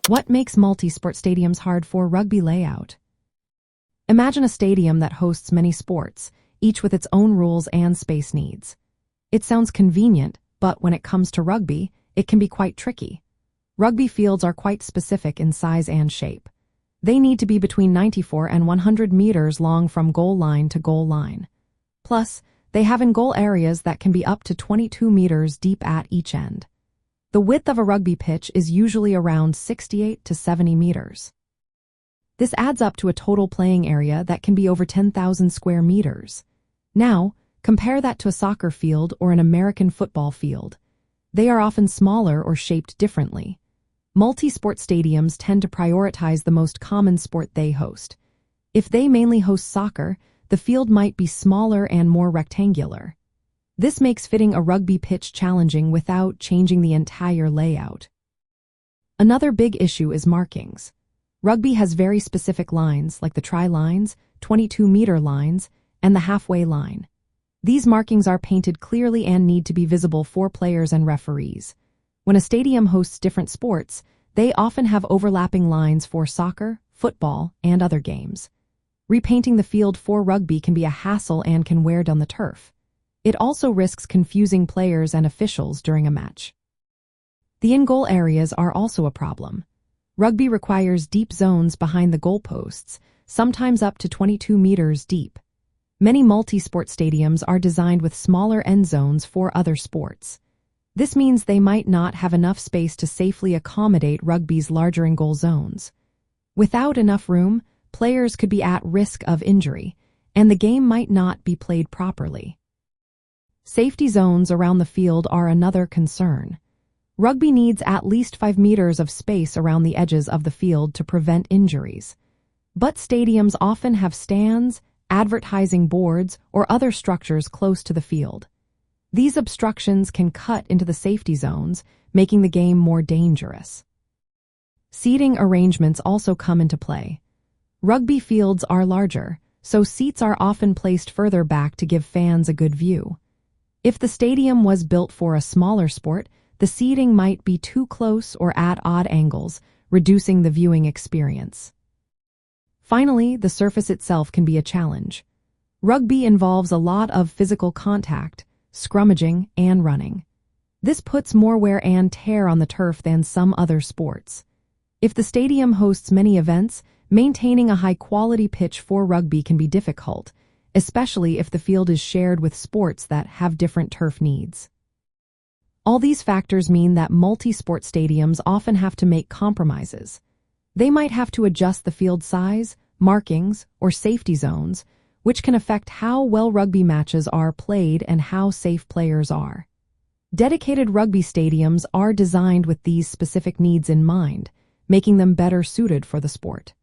What makes multi-sport stadiums hard for rugby layout? Imagine a stadium that hosts many sports, each with its own rules and space needs. It sounds convenient, but when it comes to rugby, it can be quite tricky. Rugby fields are quite specific in size and shape. They need to be between 94 and 100 meters long from goal line to goal line. Plus, they have in-goal areas that can be up to 22 meters deep at each end. The width of a rugby pitch is usually around 68 to 70 meters. This adds up to a total playing area that can be over 10,000 square meters. Now, compare that to a soccer field or an American football field. They are often smaller or shaped differently. Multi-sport stadiums tend to prioritize the most common sport they host. If they mainly host soccer, the field might be smaller and more rectangular. This makes fitting a rugby pitch challenging without changing the entire layout. Another big issue is markings. Rugby has very specific lines like the try lines, 22-meter lines, and the halfway line. These markings are painted clearly and need to be visible for players and referees. When a stadium hosts different sports, they often have overlapping lines for soccer, football, and other games. Repainting the field for rugby can be a hassle and can wear down the turf. It also risks confusing players and officials during a match. The in-goal areas are also a problem. Rugby requires deep zones behind the goalposts, sometimes up to 22 meters deep. Many multi-sport stadiums are designed with smaller end zones for other sports. This means they might not have enough space to safely accommodate rugby's larger in-goal zones. Without enough room, players could be at risk of injury, and the game might not be played properly. Safety zones around the field are another concern. Rugby needs at least 5 meters of space around the edges of the field to prevent injuries. But stadiums often have stands, advertising boards, or other structures close to the field. These obstructions can cut into the safety zones, making the game more dangerous. Seating arrangements also come into play. Rugby fields are larger, so seats are often placed further back to give fans a good view. If the stadium was built for a smaller sport, the seating might be too close or at odd angles, reducing the viewing experience. Finally, the surface itself can be a challenge. Rugby involves a lot of physical contact, scrummaging, and running. This puts more wear and tear on the turf than some other sports. If the stadium hosts many events, maintaining a high-quality pitch for rugby can be difficult, especially if the field is shared with sports that have different turf needs. All these factors mean that multi-sport stadiums often have to make compromises. They might have to adjust the field size, markings, or safety zones, which can affect how well rugby matches are played and how safe players are. Dedicated rugby stadiums are designed with these specific needs in mind, making them better suited for the sport.